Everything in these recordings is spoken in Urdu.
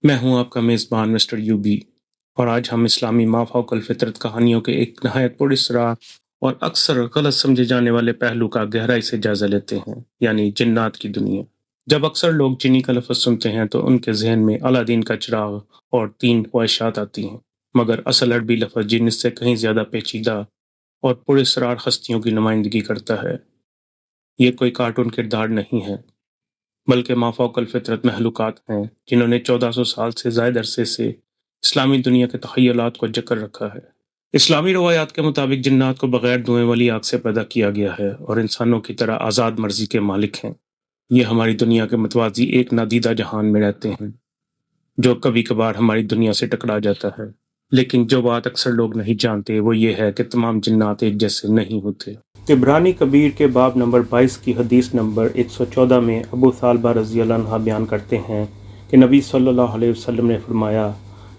میں ہوں آپ کا میزبان مسٹر یوبی، اور آج ہم اسلامی مافوق الفطرت کہانیوں کے ایک نہایت پراسرار اور اکثر غلط سمجھے جانے والے پہلو کا گہرائی سے جائزہ لیتے ہیں، یعنی جنات کی دنیا۔ جب اکثر لوگ جنی کا لفظ سنتے ہیں تو ان کے ذہن میں الادین کا چراغ اور 3 خواہشات آتی ہیں، مگر اصل عربی لفظ جن اس سے کہیں زیادہ پیچیدہ اور پراسرار ہستیوں کی نمائندگی کرتا ہے۔ یہ کوئی کارٹون کردار نہیں ہے، بلکہ مافوق الفطرت مخلوقات ہیں جنہوں نے 1400 سال سے زائد عرصے سے اسلامی دنیا کے تخیلات کو جکر رکھا ہے۔ اسلامی روایات کے مطابق جنات کو بغیر دھوئیں والی آگ سے پیدا کیا گیا ہے اور انسانوں کی طرح آزاد مرضی کے مالک ہیں۔ یہ ہماری دنیا کے متوازی ایک نادیدہ جہان میں رہتے ہیں جو کبھی کبھار ہماری دنیا سے ٹکرا جاتا ہے، لیکن جو بات اکثر لوگ نہیں جانتے وہ یہ ہے کہ تمام جنات ایک جیسے نہیں ہوتے۔ طبرانی کبیر کے باب نمبر 22 کی حدیث نمبر 114 میں ابو ثعلبہ رضی اللہ عنہ بیان کرتے ہیں کہ نبی صلی اللہ علیہ وسلم نے فرمایا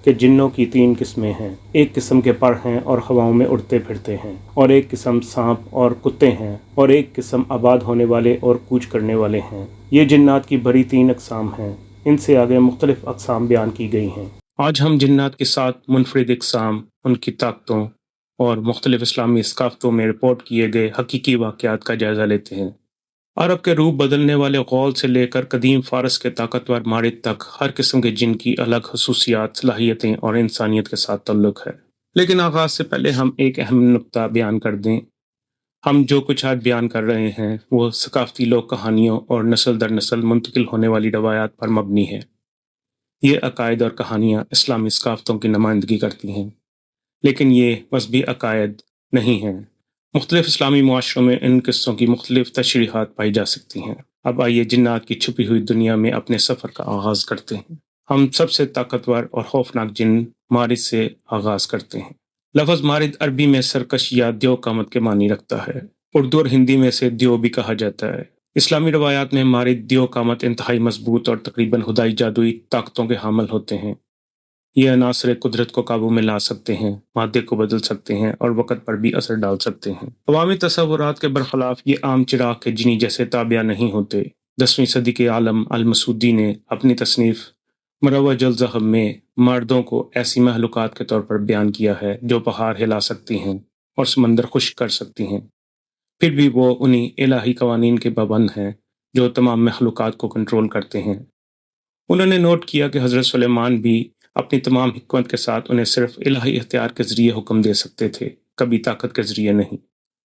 کہ جنوں کی 3 قسمیں ہیں، ایک قسم کے پر ہیں اور ہواؤں میں اڑتے پھرتے ہیں، اور ایک قسم سانپ اور کتے ہیں، اور ایک قسم آباد ہونے والے اور کوچ کرنے والے ہیں۔ یہ جنات کی بڑی 3 اقسام ہیں، ان سے آگے مختلف اقسام بیان کی گئی ہیں۔ آج ہم جنات کے 7 منفرد اقسام، ان کی طاقتوں اور مختلف اسلامی ثقافتوں میں رپورٹ کیے گئے حقیقی واقعات کا جائزہ لیتے ہیں۔ عرب کے روح بدلنے والے غول سے لے کر قدیم فارس کے طاقتور مارد تک، ہر قسم کے جن کی الگ خصوصیات، صلاحیتیں اور انسانیت کے ساتھ تعلق ہے۔ لیکن آغاز سے پہلے ہم ایک اہم نقطہ بیان کر دیں۔ ہم جو کچھ آج بیان کر رہے ہیں وہ ثقافتی لوک کہانیوں اور نسل در نسل منتقل ہونے والی روایات پر مبنی ہے۔ یہ عقائد اور کہانیاں اسلامی ثقافتوں کی نمائندگی کرتی ہیں، لیکن یہ مذہبی عقائد نہیں ہیں۔ مختلف اسلامی معاشروں میں ان قصوں کی مختلف تشریحات پائی جا سکتی ہیں۔ اب آئیے جنات کی چھپی ہوئی دنیا میں اپنے سفر کا آغاز کرتے ہیں۔ ہم سب سے طاقتور اور خوفناک جن مارد سے آغاز کرتے ہیں۔ لفظ مارد عربی میں سرکش یا دیو قامت کے معنی رکھتا ہے۔ اردو اور ہندی میں اسے دیو بھی کہا جاتا ہے۔ اسلامی روایات میں مارد دیو قامت انتہائی مضبوط اور تقریباً خدائی جادوئی طاقتوں کے حامل ہوتے ہیں۔ یہ عناصر قدرت کو قابو میں لا سکتے ہیں، مادے کو بدل سکتے ہیں اور وقت پر بھی اثر ڈال سکتے ہیں۔ عوامی تصورات کے برخلاف یہ عام چراغ کے جنی جیسے تابع نہیں ہوتے۔ 10ویں صدی کے عالم المسعودی نے اپنی تصنیف مروج الذہب میں مردوں کو ایسی مخلوقات کے طور پر بیان کیا ہے جو پہاڑ ہلا سکتی ہیں اور سمندر خشک کر سکتی ہیں، پھر بھی وہ انہی الہی قوانین کے پابند ہیں جو تمام مخلوقات کو کنٹرول کرتے ہیں۔ انہوں نے نوٹ کیا کہ حضرت سلیمان بھی اپنی تمام حکمت کے ساتھ انہیں صرف الہی اختیار کے ذریعے حکم دے سکتے تھے، کبھی طاقت کے ذریعے نہیں۔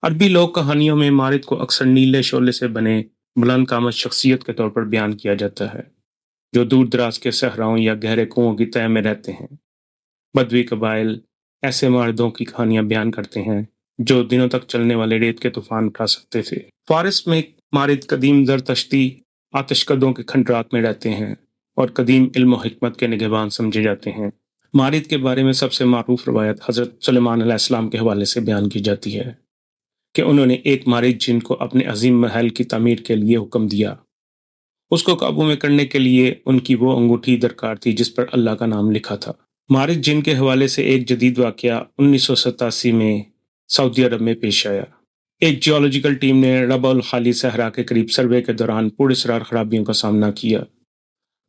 عربی لوک کہانیوں میں مارد کو اکثر نیلے شعلے سے بنے بلند قامت شخصیت کے طور پر بیان کیا جاتا ہے جو دور دراز کے صحراؤں یا گہرے کنووں کی تہہ میں رہتے ہیں۔ بدوی قبائل ایسے ماردوں کی کہانیاں بیان کرتے ہیں جو دنوں تک چلنے والے ریت کے طوفان اٹھا سکتے تھے۔ فارس میں مارد قدیم زرتشتی آتش کدوں کے کھنڈرات میں رہتے ہیں اور قدیم علم و حکمت کے نگہبان سمجھے جاتے ہیں۔ مارد کے بارے میں سب سے معروف روایت حضرت سلیمان علیہ السلام کے حوالے سے بیان کی جاتی ہے کہ انہوں نے ایک مارد جن کو اپنے عظیم محل کی تعمیر کے لیے حکم دیا۔ اس کو قابو میں کرنے کے لیے ان کی وہ انگوٹھی درکار تھی جس پر اللہ کا نام لکھا تھا۔ مارد جن کے حوالے سے ایک جدید واقعہ 1987 میں سعودی عرب میں پیش آیا۔ ایک جیولوجیکل ٹیم نے ربع الخالی صحرا کے قریب سروے کے دوران پراسرار خرابیوں کا سامنا کیا۔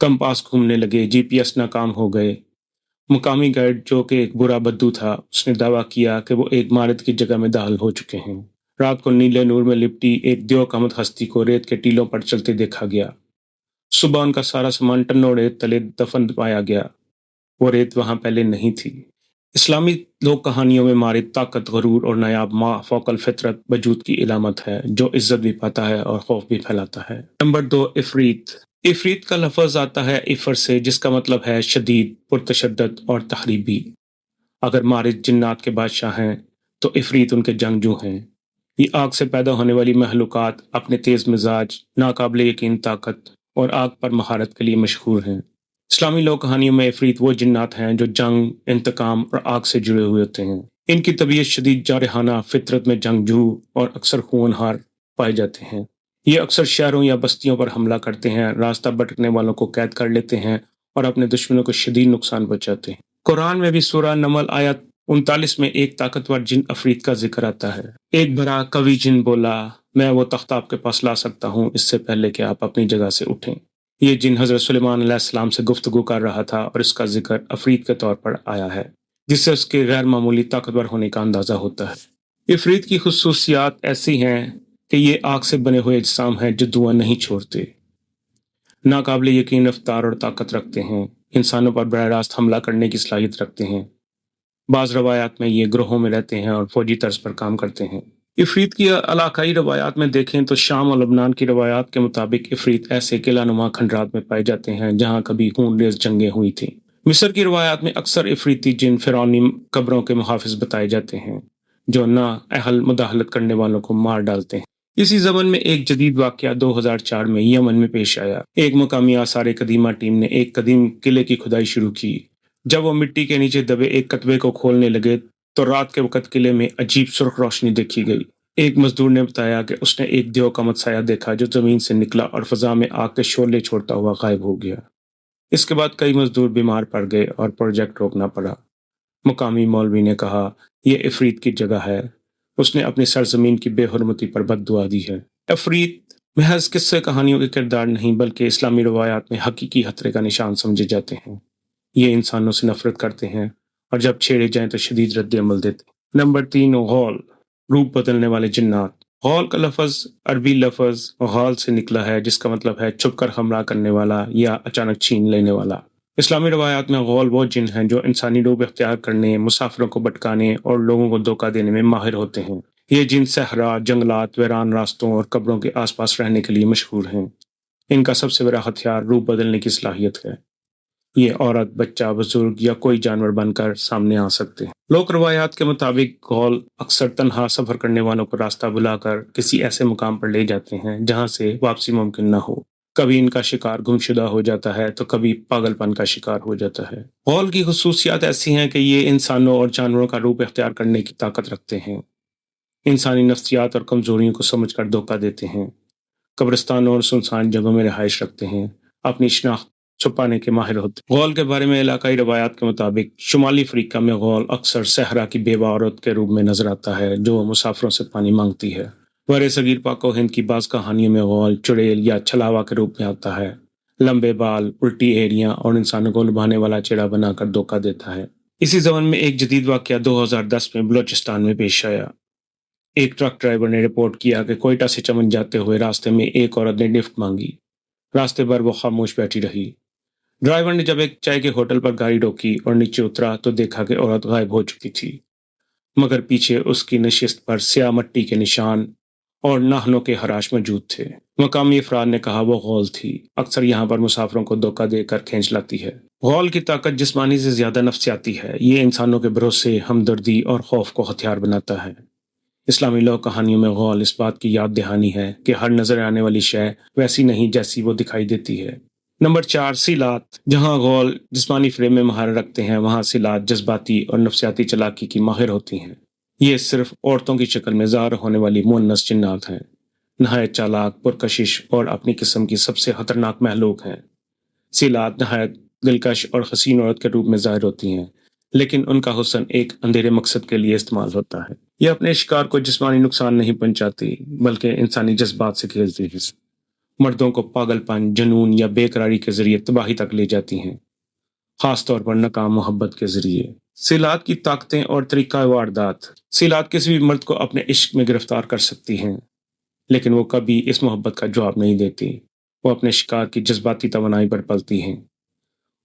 کمپاس گھومنے لگے، جی پی ایس ناکام ہو گئے۔ مقامی گائیڈ جو کہ ایک برا بدو تھا، اس نے دعویٰ کیا کہ وہ ایک مارد کی جگہ میں داخل ہو چکے ہیں۔ رات کو نیلے نور میں لپٹی ایک دیو قامت ہستی کو ریت کے ٹیلوں پر چلتے دیکھا گیا۔ صبح ان کا سارا سامان ٹنوں ریت تلے دفن پایا گیا۔ وہ ریت وہاں پہلے نہیں تھی۔ اسلامی لوک کہانیوں میں مارد طاقت، غرور اور نایاب ما فوق الفطرت وجود کی علامت ہے جو عزت بھی پاتا ہے اور خوف بھی پھیلاتا ہے۔ نمبر 2، عفریت۔ عفریت کا لفظ آتا ہے عفر سے، جس کا مطلب ہے شدید، پرتشدد اور تخریبی۔ اگر مارد جنات کے بادشاہ ہیں تو عفریت ان کے جنگجو ہیں۔ یہ آگ سے پیدا ہونے والی مخلوقات اپنے تیز مزاج، ناقابل یقین طاقت اور آگ پر مہارت کے لیے مشہور ہیں۔ اسلامی لوک کہانیوں میں عفریت وہ جنات ہیں جو جنگ، انتقام اور آگ سے جڑے ہوئے ہوتے ہیں۔ ان کی طبیعت شدید جارحانہ، فطرت میں جنگجو اور اکثر خونخوار پائے جاتے ہیں۔ یہ اکثر شہروں یا بستیوں پر حملہ کرتے ہیں، راستہ بھٹکنے والوں کو قید کر لیتے ہیں اور اپنے دشمنوں کو شدید نقصان پہنچاتے ہیں۔ قرآن میں بھی سورہ نمل آیت 39 میں ایک طاقتور جن عفریت کا ذکر آتا ہے۔ ایک بڑا قوی جن بولا، میں وہ تخت آپ کے پاس لا سکتا ہوں اس سے پہلے کہ آپ اپنی جگہ سے اٹھیں۔ یہ جن حضرت سلیمان علیہ السلام سے گفتگو کر رہا تھا اور اس کا ذکر عفریت کے طور پر آیا ہے، جس سے اس کے غیر معمولی طاقتور ہونے کا اندازہ ہوتا ہے۔ عفریت کی خصوصیات ایسی ہیں کہ یہ آگ سے بنے ہوئے اجسام ہیں جو دھواں نہیں چھوڑتے، ناقابل یقین رفتار اور طاقت رکھتے ہیں، انسانوں پر براہ راست حملہ کرنے کی صلاحیت رکھتے ہیں۔ بعض روایات میں یہ گروہوں میں رہتے ہیں اور فوجی طرز پر کام کرتے ہیں۔ عفریت کی علاقائی روایات میں دیکھیں تو شام اور لبنان کی روایات کے مطابق عفریت ایسے قلعہ نما کھنڈرات میں پائے جاتے ہیں جہاں کبھی خون ریز جنگیں ہوئی تھیں۔ مصر کی روایات میں اکثر عفریتی جن فرعونی قبروں کے محافظ بتائے جاتے ہیں جو نااہل مداخلت کرنے والوں کو مار ڈالتے ہیں۔ اسی زمن میں ایک جدید واقعہ 2004 میں یمن میں پیش آیا۔ ایک مقامی آثار قدیمہ ٹیم نے ایک قدیم قلعے کی کھدائی شروع کی۔ جب وہ مٹی کے نیچے دبے ایک کتبے کو کھولنے لگے تو رات کے وقت قلعے میں عجیب سرخ روشنی دیکھی گئی۔ ایک مزدور نے بتایا کہ اس نے ایک دیو کا متسایہ دیکھا جو زمین سے نکلا اور فضا میں آگ کے شعلے چھوڑتا ہوا غائب ہو گیا۔ اس کے بعد کئی مزدور بیمار پڑ گئے اور پروجیکٹ روکنا پڑا۔ مقامی مولوی نے کہا، یہ عفریت کی جگہ ہے۔ اس نے اپنی سرزمین کی بے حرمتی پر بد دعا دی ہے۔ عفریت محض قصے کہانیوں کے کردار نہیں بلکہ اسلامی روایات میں حقیقی خطرے کا نشان سمجھے جاتے ہیں۔ یہ انسانوں سے نفرت کرتے ہیں اور جب چھیڑے جائیں تو شدید رد عمل دیتے ہیں۔ نمبر 3، غول، روپ بدلنے والے جنات۔ غول کا لفظ عربی لفظ غال سے نکلا ہے جس کا مطلب ہے چھپ کر حملہ کرنے والا یا اچانک چھین لینے والا۔ اسلامی روایات میں غول وہ جن ہیں جو انسانی روپ اختیار کرنے، مسافروں کو بھٹکانے اور لوگوں کو دھوکہ دینے میں ماہر ہوتے ہیں۔ یہ جن صحرا، جنگلات، ویران راستوں اور قبروں کے آس پاس رہنے کے لیے مشہور ہیں۔ ان کا سب سے بڑا ہتھیار روپ بدلنے کی صلاحیت ہے۔ یہ عورت، بچہ، بزرگ یا کوئی جانور بن کر سامنے آ سکتے ہیں۔ لوک روایات کے مطابق غول اکثر تنہا سفر کرنے والوں کو راستہ بلا کر کسی ایسے مقام پر لے جاتے ہیں جہاں سے واپسی ممکن نہ ہو۔ کبھی ان کا شکار گمشدہ ہو جاتا ہے تو کبھی پاگل پن کا شکار ہو جاتا ہے۔ غول کی خصوصیات ایسی ہیں کہ یہ انسانوں اور جانوروں کا روپ اختیار کرنے کی طاقت رکھتے ہیں، انسانی نفسیات اور کمزوریوں کو سمجھ کر دھوکہ دیتے ہیں، قبرستانوں اور سنسان جگہوں میں رہائش رکھتے ہیں، اپنی شناخت چھپانے کے ماہر ہوتے ہیں۔ غول کے بارے میں علاقائی روایات کے مطابق شمالی افریقہ میں غول اکثر صحرا کی بیوہ عورت کے روپ میں نظر آتا ہے جو مسافروں سے پانی مانگتی ہے۔ بر صغیر پاک و ہند کی بعض کہانیوں میں غول چڑیل یا چھلاوا کے روپ میں آتا ہے، لمبے بال، الٹی ایڑیاں اور انسانوں کو لبھانے والا چہرہ بنا کر دھوکہ دیتا ہے۔ اسی زمن میں ایک جدید واقعہ 2010 میں بلوچستان میں پیش آیا۔ ایک ٹرک ڈرائیور نے رپورٹ کیا کہ کوئٹہ سے چمن جاتے ہوئے راستے میں ایک عورت نے لفٹ مانگی۔ راستے بھر وہ خاموش بیٹھی رہی۔ ڈرائیور نے جب ایک چائے کے ہوٹل پر گاڑی روکی اور نیچے اترا تو دیکھا کہ عورت غائب ہو چکی تھی، مگر پیچھے اس کی نشست پر سیاہ مٹی کے نشان اور ناخنوں کے خراش موجود تھے۔ مقامی افراد نے کہا وہ غول تھی، اکثر یہاں پر مسافروں کو دھوکہ دے کر کھینچ لاتی ہے۔ غول کی طاقت جسمانی سے زیادہ نفسیاتی ہے۔ یہ انسانوں کے بھروسے، ہمدردی اور خوف کو ہتھیار بناتا ہے۔ اسلامی لوک کہانیوں میں غول اس بات کی یاد دہانی ہے کہ ہر نظر آنے والی شے ویسی نہیں جیسی وہ دکھائی دیتی ہے۔ Number 4، silat. جہاں غول جسمانی فریم میں مہارت رکھتے ہیں وہاں سیلات جذباتی اور نفسیاتی چالاکی کی ماہر ہوتی ہیں۔ یہ صرف عورتوں کی شکل میں ظاہر ہونے والی مؤنث جنات ہیں، نہایت چالاک، پرکشش اور اپنی قسم کی سب سے خطرناک مخلوق ہیں۔ سیلات نہایت دلکش اور حسین عورت کے روپ میں ظاہر ہوتی ہیں، لیکن ان کا حسن ایک اندھیرے مقصد کے لیے استعمال ہوتا ہے۔ یہ اپنے شکار کو جسمانی نقصان نہیں پہنچاتی بلکہ انسانی جذبات سے کھیلتی ہیں۔ مردوں کو پاگل پن، جنون یا بے قراری کے ذریعے تباہی تک لے جاتی ہیں، خاص طور پر ناکام محبت کے ذریعے۔ سیلات کی طاقتیں اور طریقہ واردات۔ سیلات کسی بھی مرد کو اپنے عشق میں گرفتار کر سکتی ہیں، لیکن وہ کبھی اس محبت کا جواب نہیں دیتی۔ وہ اپنے شکار کی جذباتی توانائی پر پلتی ہیں۔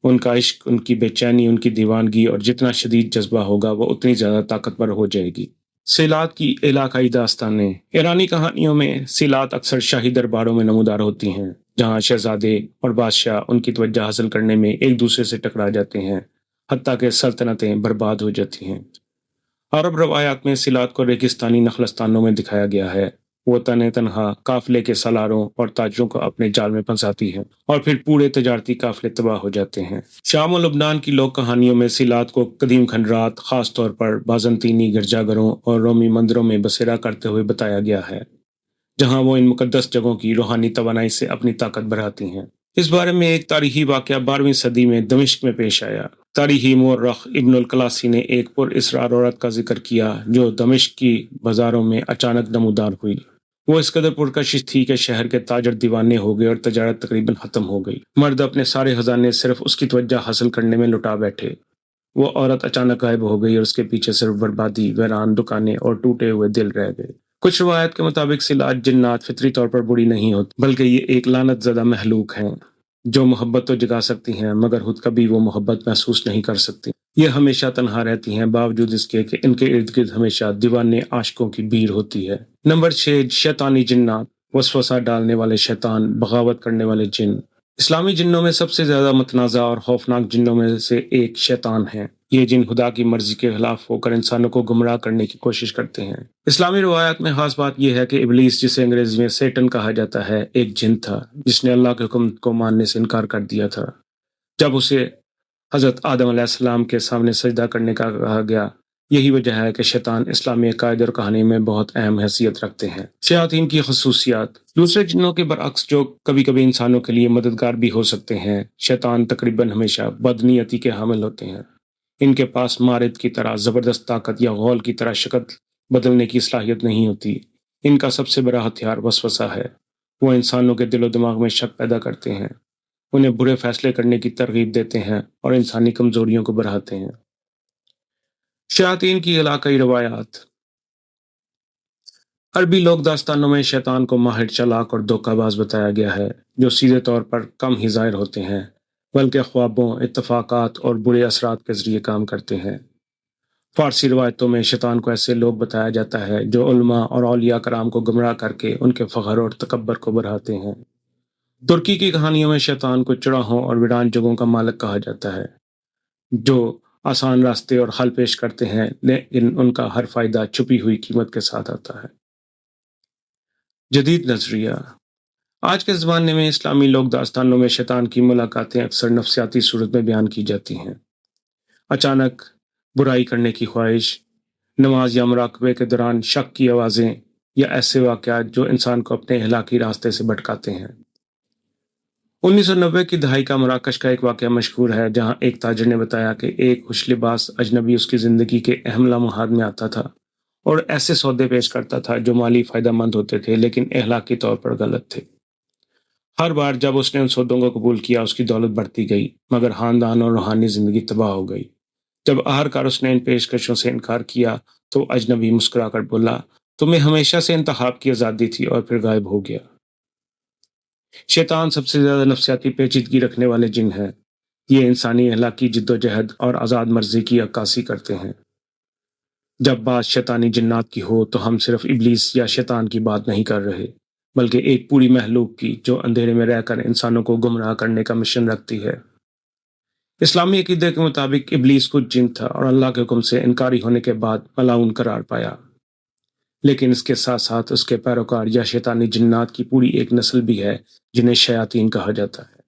ان کا عشق، ان کی بے چینی، ان کی دیوانگی اور جتنا شدید جذبہ ہوگا وہ اتنی زیادہ طاقتور ہو جائے گی۔ سیلات کی علاقائی داستانیں۔ ایرانی کہانیوں میں سیلات اکثر شاہی درباروں میں نمودار ہوتی ہیں جہاں شہزادے اور بادشاہ ان کی توجہ حاصل کرنے میں ایک دوسرے سے ٹکرا جاتے ہیں، حتیٰ کہ سلطنتیں برباد ہو جاتی ہیں۔ عرب روایات میں سیلات کو ریگستانی نخلستانوں میں دکھایا گیا ہے۔ وہ تنہا قافلے کے سالاروں اور تاجروں کو اپنے جال میں پھنساتی ہے اور پھر پورے تجارتی قافلے تباہ ہو جاتے ہیں۔ شام و لبنان کی لوک کہانیوں میں سیلات کو قدیم کھنڈرات، خاص طور پر بازنطینی گرجا گھروں اور رومی مندروں میں بسیرا کرتے ہوئے بتایا گیا ہے، جہاں وہ ان مقدس جگہوں کی روحانی توانائی سے اپنی طاقت بڑھاتی ہیں۔ اس بارے میں ایک تاریخی واقعہ 12ویں صدی میں دمشق میں پیش آیا۔ تاریخی مورخ ابن الکلاسی نے ایک پر اسرار عورت کا ذکر کیا جو دمشق کی بازاروں میں اچانک نمودار ہوئی۔ وہ اس قدر پرکشش تھی کہ شہر کے تاجر دیوانے ہو گئے اور تجارت تقریباً ختم ہو گئی۔ مرد اپنے سارے خزانے صرف اس کی توجہ حاصل کرنے میں لٹا بیٹھے۔ وہ عورت اچانک غائب ہو گئی اور اس کے پیچھے صرف بربادی، ویران دکانیں اور ٹوٹے ہوئے دل رہ گئے۔ کچھ روایت کے مطابق سلاج جنات فطری طور پر بری نہیں ہوتی، بلکہ یہ ایک لعنت زدہ مخلوق ہیں جو محبت تو جگا سکتی ہیں مگر خود کبھی وہ محبت محسوس نہیں کر سکتی۔ یہ ہمیشہ تنہا رہتی ہیں باوجود اس کے کہ ان کے ارد گرد ہمیشہ دیوانے عاشقوں کی بھیڑ ہوتی ہے۔ نمبر 6، شیطانی جنات، وسوسہ ڈالنے والے شیطان، بغاوت کرنے والے جن۔ اسلامی جنوں میں سب سے زیادہ متنازع اور خوفناک جنوں میں سے ایک شیطان ہے۔ یہ جن خدا کی مرضی کے خلاف ہو کر انسانوں کو گمراہ کرنے کی کوشش کرتے ہیں۔ اسلامی روایات میں خاص بات یہ ہے کہ ابلیس، جسے انگریزی میں سیٹن کہا جاتا ہے، ایک جن تھا جس نے اللہ کے حکم کو ماننے سے انکار کر دیا تھا جب اسے حضرت آدم علیہ السلام کے سامنے سجدہ کرنے کا کہا گیا۔ یہی وجہ ہے کہ شیطان اسلامی عقائد اور کہانی میں بہت اہم حیثیت رکھتے ہیں۔ شیاطین کی خصوصیات۔ دوسرے جنوں کے برعکس جو کبھی کبھی انسانوں کے لیے مددگار بھی ہو سکتے ہیں، شیطان تقریباً ہمیشہ بدنیتی کے حامل ہوتے ہیں۔ ان کے پاس مارد کی طرح زبردست طاقت یا غول کی طرح شکل بدلنے کی صلاحیت نہیں ہوتی۔ ان کا سب سے بڑا ہتھیار وسوسہ ہے۔ وہ انسانوں کے دل و دماغ میں شک پیدا کرتے ہیں، انہیں برے فیصلے کرنے کی ترغیب دیتے ہیں اور انسانی کمزوریوں کو بڑھاتے ہیں۔ شیاطین کی علاقائی روایات۔ عربی لوک داستانوں میں شیطان کو ماہر، چالاک اور دھوکہ باز بتایا گیا ہے، جو سیدھے طور پر کم ہی ظاہر ہوتے ہیں بلکہ خوابوں، اتفاقات اور برے اثرات کے ذریعے کام کرتے ہیں۔ فارسی روایتوں میں شیطان کو ایسے لوگ بتایا جاتا ہے جو علماء اور اولیاء کرام کو گمراہ کر کے ان کے فخر اور تکبر کو بڑھاتے ہیں۔ ترکی کی کہانیوں میں شیطان کو چڑاہوں اور ویران جگہوں کا مالک کہا جاتا ہے، جو آسان راستے اور حل پیش کرتے ہیں لیکن ان کا ہر فائدہ چھپی ہوئی قیمت کے ساتھ آتا ہے۔ جدید نظریہ۔ آج کے زمانے میں اسلامی لوک داستانوں میں شیطان کی ملاقاتیں اکثر نفسیاتی صورت میں بیان کی جاتی ہیں۔ اچانک برائی کرنے کی خواہش، نماز یا مراقبے کے دوران شک کی آوازیں، یا ایسے واقعات جو انسان کو اپنے اخلاقی راستے سے بھٹکاتے ہیں۔ 1990 کی دہائی کا مراکش کا ایک واقعہ مشہور ہے جہاں ایک تاجر نے بتایا کہ ایک خوش لباس اجنبی اس کی زندگی کے اہم لمحات میں آتا تھا اور ایسے سودے پیش کرتا تھا جو مالی فائدہ مند ہوتے تھے لیکن اخلاقی طور پر غلط تھے۔ ہر بار جب اس نے ان سودوں کو قبول کیا اس کی دولت بڑھتی گئی مگر خاندان اور روحانی زندگی تباہ ہو گئی۔ جب آخرکار اس نے ان پیشکشوں سے انکار کیا تو اجنبی مسکرا کر بولا، تمہیں ہمیشہ سے انتخاب کی آزادی تھی، اور پھر غائب ہو گیا۔ شیطان سب سے زیادہ نفسیاتی پیچیدگی رکھنے والے جن ہیں۔ یہ انسانی اخلاقی جد و جہد اور آزاد مرضی کی عکاسی کرتے ہیں۔ جب بات شیطانی جنات کی ہو تو ہم صرف ابلیس یا شیطان کی بات نہیں کر رہے بلکہ ایک پوری مخلوق کی جو اندھیرے میں رہ کر انسانوں کو گمراہ کرنے کا مشن رکھتی ہے۔ اسلامی عقیدے کے مطابق ابلیس کچھ جن تھا اور اللہ کے حکم سے انکاری ہونے کے بعد ملعون قرار پایا، لیکن اس کے ساتھ ساتھ اس کے پیروکار یا شیطانی جنات کی پوری ایک نسل بھی ہے جنہیں شیاطین کہا جاتا ہے۔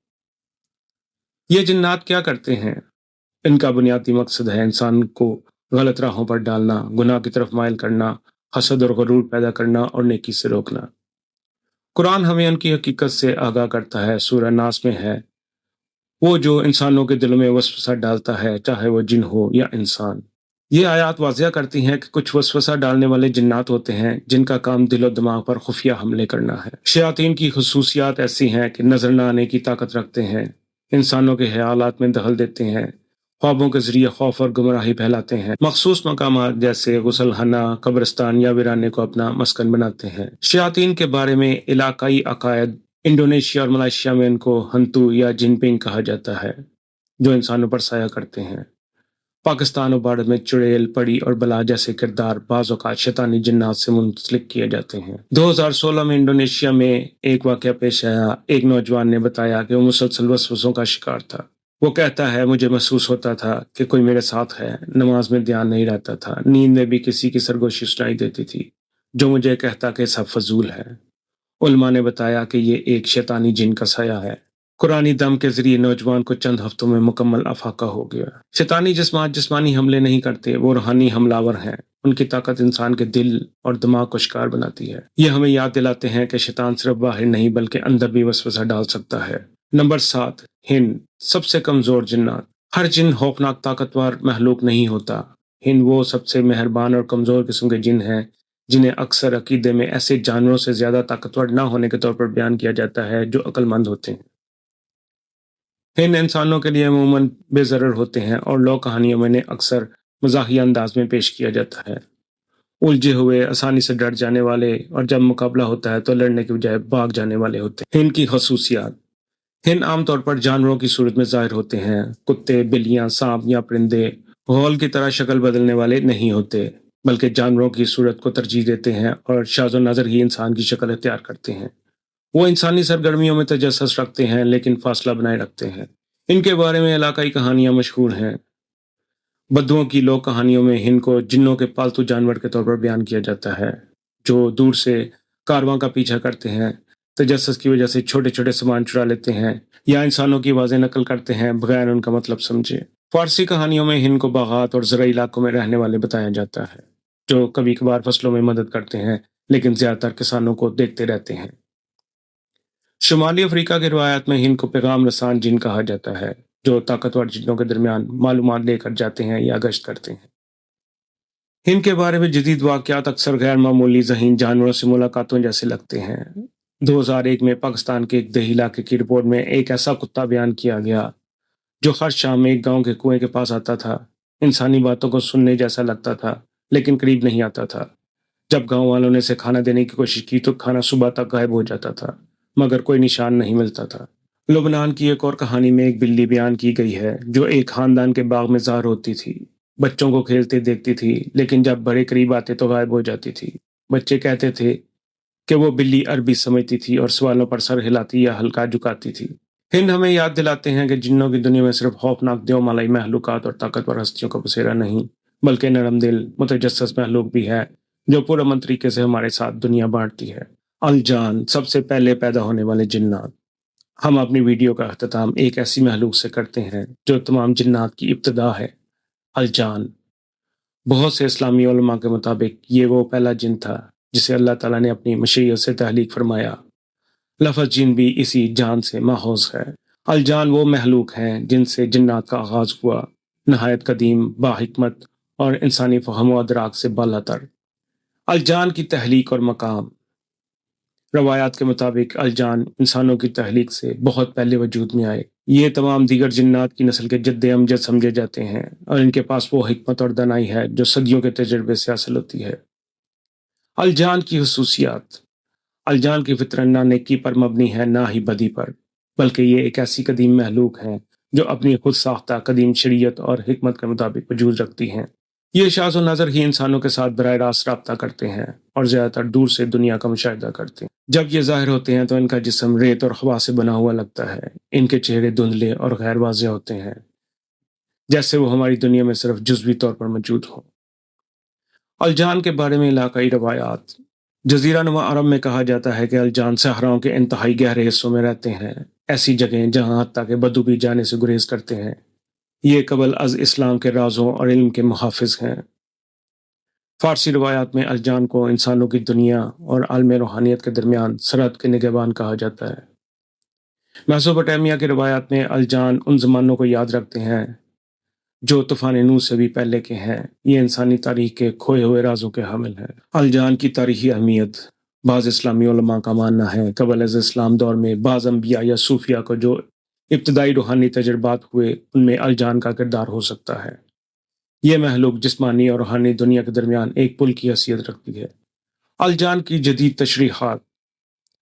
یہ جنات کیا کرتے ہیں؟ ان کا بنیادی مقصد ہے انسان کو غلط راہوں پر ڈالنا، گناہ کی طرف مائل کرنا، حسد اور غرور پیدا کرنا اور نیکی سے روکنا۔ قرآن ہمیں ان کی حقیقت سے آگاہ کرتا ہے۔ سورہ ناس میں ہے، وہ جو انسانوں کے دلوں میں وسوسہ ڈالتا ہے چاہے وہ جن ہو یا انسان۔ یہ آیات واضح کرتی ہیں کہ کچھ وسوسہ ڈالنے والے جنات ہوتے ہیں جن کا کام دل و دماغ پر خفیہ حملے کرنا ہے۔ شیاطین کی خصوصیات ایسی ہیں کہ نظر نہ آنے کی طاقت رکھتے ہیں، انسانوں کے خیالات میں دخل دیتے ہیں، خوابوں کے ذریعے خوف اور گمراہی پھیلاتے ہیں، مخصوص مقامات جیسے غسل خانہ، قبرستان یا ویرانے کو اپنا مسکن بناتے ہیں۔ شیاطین کے بارے میں علاقائی عقائد۔ انڈونیشیا اور ملائیشیا میں ان کو ہنتو یا جن پنگ کہا جاتا ہے جو انسانوں پر سایہ کرتے ہیں۔ پاکستان اور بھارت میں چڑیل، پری اور بلا جیسے کردار بعض اوقات شیطانی جنات سے منسلک کیے جاتے ہیں۔ 2016 میں انڈونیشیا میں ایک واقعہ پیش آیا۔ ایک نوجوان نے بتایا کہ وہ مسلسل وسوسوں کا شکار تھا۔ وہ کہتا ہے، مجھے محسوس ہوتا تھا کہ کوئی میرے ساتھ ہے، نماز میں دھیان نہیں رہتا تھا، نیند میں بھی کسی کی سرگوشی سنائی دیتی تھی جو مجھے کہتا کہ سب فضول ہے۔ علماء نے بتایا کہ یہ ایک شیطانی جن کا سایہ ہے۔ قرآنی دم کے ذریعے نوجوان کو چند ہفتوں میں مکمل افاقہ ہو گیا۔ شیطانی جسمات جسمانی حملے نہیں کرتے، وہ روحانی حملہ آور ہیں۔ ان کی طاقت انسان کے دل اور دماغ کو شکار بناتی ہے۔ یہ ہمیں یاد دلاتے ہیں کہ شیطان صرف باہر نہیں بلکہ اندر بھی وسوسہ ڈال سکتا ہے۔ نمبر 7، ہن، سب سے کمزور جنات۔ ہر جن خوفناک طاقتور مخلوق نہیں ہوتا۔ ہن وہ سب سے مہربان اور کمزور قسم کے جن ہیں جنہیں اکثر عقیدے میں ایسے جانوروں سے زیادہ طاقتور نہ ہونے کے طور پر بیان کیا جاتا ہے جو عقل مند ہوتے ہیں۔ ہن انسانوں کے لیے عموماً بے ضرر ہوتے ہیں اور لوک کہانیوں میں انہیں اکثر مزاحیہ انداز میں پیش کیا جاتا ہے۔ الجھے ہوئے، آسانی سے ڈر جانے والے، اور جب مقابلہ ہوتا ہے تو لڑنے کے بجائے بھاگ جانے والے ہوتے ہیں۔ ہن کی خصوصیات: ہن عام طور پر جانوروں کی صورت میں ظاہر ہوتے ہیں۔ کتے، بلیاں، سانپ یا پرندے غول کی طرح شکل بدلنے والے نہیں ہوتے، بلکہ جانوروں کی صورت کو ترجیح دیتے ہیں اور شاذ و نادر ہی انسان کی شکل اختیار کرتے ہیں۔ وہ انسانی سرگرمیوں میں تجسس رکھتے ہیں لیکن فاصلہ بنائے رکھتے ہیں۔ ان کے بارے میں علاقائی کہانیاں مشہور ہیں۔ بدوؤں کی لوک کہانیوں میں ہن کو جنوں کے پالتو جانور کے طور پر بیان کیا جاتا ہے، جو دور سے کارواں کا پیچھا کرتے ہیں، تجسس کی وجہ سے چھوٹے چھوٹے سامان چرا لیتے ہیں یا انسانوں کی آوازیں نقل کرتے ہیں بغیر ان کا مطلب سمجھے۔ فارسی کہانیوں میں ہن کو باغات اور زرعی علاقوں میں رہنے والے بتایا جاتا ہے، جو کبھی کبھار فصلوں میں مدد کرتے ہیں لیکن زیادہ تر کسانوں کو دیکھتے رہتے ہیں۔ شمالی افریقہ کی روایات میں ہن کو پیغام رسان جن کہا جاتا ہے، جو طاقتور جنوں کے درمیان معلومات لے کر جاتے ہیں یا گشت کرتے ہیں۔ ہن کے بارے میں جدید واقعات اکثر غیر معمولی ذہین جانوروں سے ملاقاتوں جیسے لگتے ہیں۔ 2001 میں پاکستان کے ایک دیہی علاقے کی رپورٹ میں ایک ایسا کتا بیان کیا گیا جو ہر شام ایک گاؤں کے کنویں کے پاس آتا تھا۔ انسانی باتوں کو سننے جیسا لگتا تھا لیکن قریب نہیں آتا تھا۔ جب گاؤں والوں نے اسے کھانا دینے کی کوشش کی تو کھانا صبح تک غائب ہو جاتا تھا مگر کوئی نشان نہیں ملتا تھا۔ لبنان کی ایک اور کہانی میں ایک بلی بیان کی گئی ہے جو ایک خاندان کے باغ میں ظاہر ہوتی تھی۔ بچوں کو کھیلتے دیکھتی تھی لیکن جب بڑے قریب آتے تو غائب ہو جاتی تھی۔ بچے کہتے تھے کہ وہ بلی عربی سمجھتی تھی اور سوالوں پر سر ہلاتی یا ہلکا جھکاتی تھی۔ ہند ہمیں یاد دلاتے ہیں کہ جنوں کی دنیا میں صرف خوفناک دیو مالائی محلوقات اور طاقتور ہستیوں کا بسیرا نہیں، بلکہ نرم دل، متجسس محلوق بھی ہے جو پرامن طریقے سے ہمارے ساتھ دنیا بانٹتی ہے۔ الجان، سب سے پہلے پیدا ہونے والے جنات۔ ہم اپنی ویڈیو کا اختتام ایک ایسی محلوق سے کرتے ہیں جو تمام جنات کی ابتدا ہے، الجان۔ بہت سے اسلامی علماء کے مطابق یہ وہ پہلا جن تھا جسے اللہ تعالیٰ نے اپنی مشیت سے تخلیق فرمایا۔ لفظ جن بھی اسی جان سے ماخوذ ہے۔ الجان وہ محلوق ہیں جن سے جنات کا آغاز ہوا، نہایت قدیم، باحکمت اور انسانی فہم و ادراک سے بالا تر۔ الجان کی تخلیق اور مقام۔ روایات کے مطابق الجان انسانوں کی تخلیق سے بہت پہلے وجود میں آئے۔ یہ تمام دیگر جنات کی نسل کے جد امجد سمجھے جاتے ہیں اور ان کے پاس وہ حکمت اور دانائی ہے جو صدیوں کے تجربے سے حاصل ہوتی ہے۔ الجان کی خصوصیات۔ الجان کی فطرت نہ نیکی پر مبنی ہے نہ ہی بدی پر، بلکہ یہ ایک ایسی قدیم محلوق ہے جو اپنی خود ساختہ قدیم شریعت اور حکمت کے مطابق وجود رکھتی ہیں۔ یہ شاذ و نظر ہی انسانوں کے ساتھ براہ راست رابطہ کرتے ہیں اور زیادہ تر دور سے دنیا کا مشاہدہ کرتے ہیں۔ جب یہ ظاہر ہوتے ہیں تو ان کا جسم ریت اور ہوا سے بنا ہوا لگتا ہے۔ ان کے چہرے دھندلے اور غیر واضح ہوتے ہیں، جیسے وہ ہماری دنیا میں صرف جزوی طور پر موجود ہوں۔ الجان کے بارے میں علاقائی روایات۔ جزیرہ نما عرب میں کہا جاتا ہے کہ الجان صحراؤں کے انتہائی گہرے حصوں میں رہتے ہیں، ایسی جگہیں جہاں حتیٰ کہ بدو بھی جانے سے گریز کرتے ہیں۔ یہ قبل از اسلام کے رازوں اور علم کے محافظ ہیں۔ فارسی روایات میں الجان کو انسانوں کی دنیا اور عالم روحانیت کے درمیان سرحد کے نگہبان کہا جاتا ہے۔ میسوپوٹیمیا کی روایات میں الجان ان زمانوں کو یاد رکھتے ہیں جو طوفان نوح سے بھی پہلے کے ہیں۔ یہ انسانی تاریخ کے کھوئے ہوئے رازوں کے حامل ہیں۔ الجان کی تاریخی اہمیت۔ بعض اسلامی علماء کا ماننا ہے قبل از اسلام دور میں بعض انبیاء یا صوفیاء کو جو ابتدائی روحانی تجربات ہوئے ان میں الجان کا کردار ہو سکتا ہے۔ یہ محلوق جسمانی اور روحانی دنیا کے درمیان ایک پل کی حیثیت رکھتی ہے۔ الجان کی جدید تشریحات۔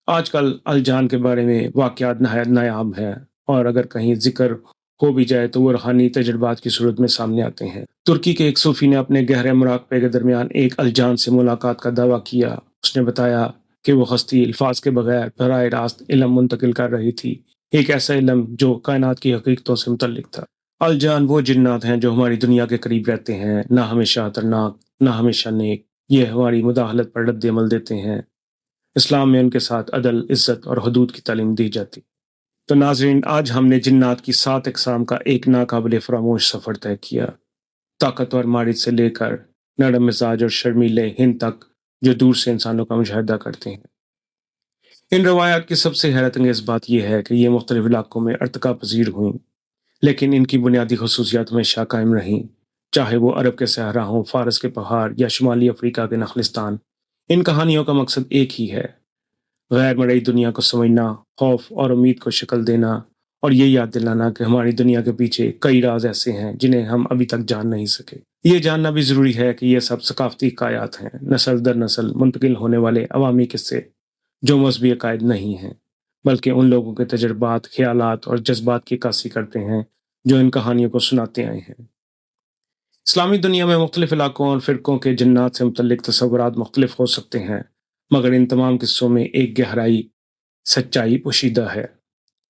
آج کل الجان کے بارے میں واقعات نہایت نایاب ہیں اور اگر کہیں ذکر ہو بھی جائے تو وہ روحانی تجربات کی صورت میں سامنے آتے ہیں۔ ترکی کے ایک صوفی نے اپنے گہرے مراقبے کے درمیان ایک الجان سے ملاقات کا دعویٰ کیا۔ اس نے بتایا کہ وہ ہستی الفاظ کے بغیر براہ راست علم منتقل کر رہی تھی، ایک ایسا علم جو کائنات کی حقیقتوں سے متعلق تھا۔ الجان وہ جنات ہیں جو ہماری دنیا کے قریب رہتے ہیں، نہ ہمیشہ خطرناک، نہ ہمیشہ نیک۔ یہ ہماری مداخلت پر رد عمل دیتے ہیں۔ اسلام میں ان کے ساتھ عدل، عزت اور حدود کی تعلیم دی جاتی۔ تو ناظرین، آج ہم نے جنات کی 7 اقسام کا ایک ناقابل فراموش سفر طے کیا، طاقتور مارد سے لے کر نرم مزاج اور شرمیلے ہند تک جو دور سے انسانوں کا مشاہدہ کرتے ہیں۔ ان روایات کی سب سے حیرت انگیز بات یہ ہے کہ یہ مختلف علاقوں میں ارتقا پذیر ہوئیں، لیکن ان کی بنیادی خصوصیات ہمیشہ قائم رہیں، چاہے وہ عرب کے صحرا ہوں، فارس کے پہاڑ یا شمالی افریقہ کے نخلستان۔ ان کہانیوں کا مقصد ایک ہی ہے، غیر مرئی دنیا کو سمجھنا، خوف اور امید کو شکل دینا، اور یہ یاد دلانا کہ ہماری دنیا کے پیچھے کئی راز ایسے ہیں جنہیں ہم ابھی تک جان نہیں سکے۔ یہ جاننا بھی ضروری ہے کہ یہ سب ثقافتی عقائد ہیں، نسل در نسل منتقل ہونے والے عوامی قصے جو مذہبی عقائد نہیں ہیں، بلکہ ان لوگوں کے تجربات، خیالات اور جذبات کی عکاسی کرتے ہیں جو ان کہانیوں کو سناتے آئے ہیں۔ اسلامی دنیا میں مختلف علاقوں اور فرقوں کے جنات سے متعلق تصورات مختلف ہو سکتے ہیں، مگر ان تمام قصوں میں ایک گہرائی سچائی پوشیدہ ہے۔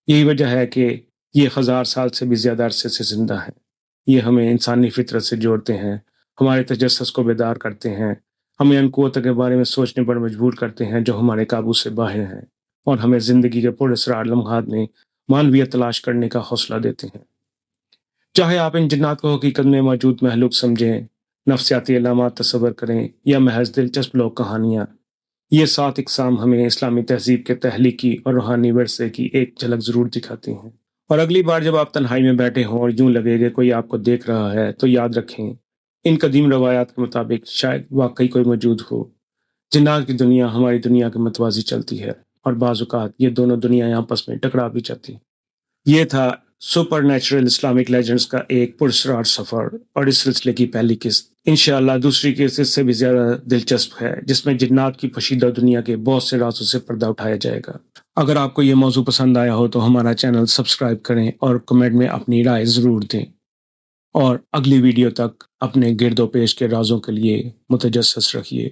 یہی وجہ ہے کہ یہ ہزار سال سے بھی زیادہ عرصے سے زندہ ہیں۔ یہ ہمیں انسانی فطرت سے جوڑتے ہیں، ہمارے تجسس کو بیدار کرتے ہیں، ہمیں ان قوتوں کے بارے میں سوچنے پر مجبور کرتے ہیں جو ہمارے قابو سے باہر ہیں، اور ہمیں زندگی کے پراسرار لمحات میں معنویت تلاش کرنے کا حوصلہ دیتے ہیں۔ چاہے آپ ان جنات کو حقیقت میں موجود مخلوق سمجھیں، نفسیاتی علامات تصور کریں یا محض دلچسپ لوک کہانیاں، یہ 7 اقسام ہمیں اسلامی تہذیب کے تخلیقی اور روحانی ورثے کی ایک جھلک ضرور دکھاتی ہیں۔ اور اگلی بار جب آپ تنہائی میں بیٹھے ہوں اور یوں لگے کہ کوئی آپ کو دیکھ رہا ہے تو یاد رکھیں، ان قدیم روایات کے مطابق شاید واقعی کوئی موجود ہو۔ جنات کی دنیا ہماری دنیا کے متوازی چلتی ہے، اور بعض اوقات یہ دونوں دنیایں آپس میں ٹکرا بھی جاتی ہیں۔ یہ تھا سپر نیچرل اسلامک لیجنڈز کا ایک پراسرار سفر، اور اس سلسلے کی پہلی قسط انشاءاللہ دوسری قسط اس سے بھی زیادہ دلچسپ ہے، جس میں جنات کی پوشیدہ دنیا کے بہت سے رازوں سے پردہ اٹھایا جائے گا۔ اگر آپ کو یہ موضوع پسند آیا ہو تو ہمارا چینل سبسکرائب کریں اور کمنٹ میں اپنی رائے ضرور دیں، اور اگلی ویڈیو تک اپنے گرد و پیش کے رازوں کے لیے متجسس رکھیے۔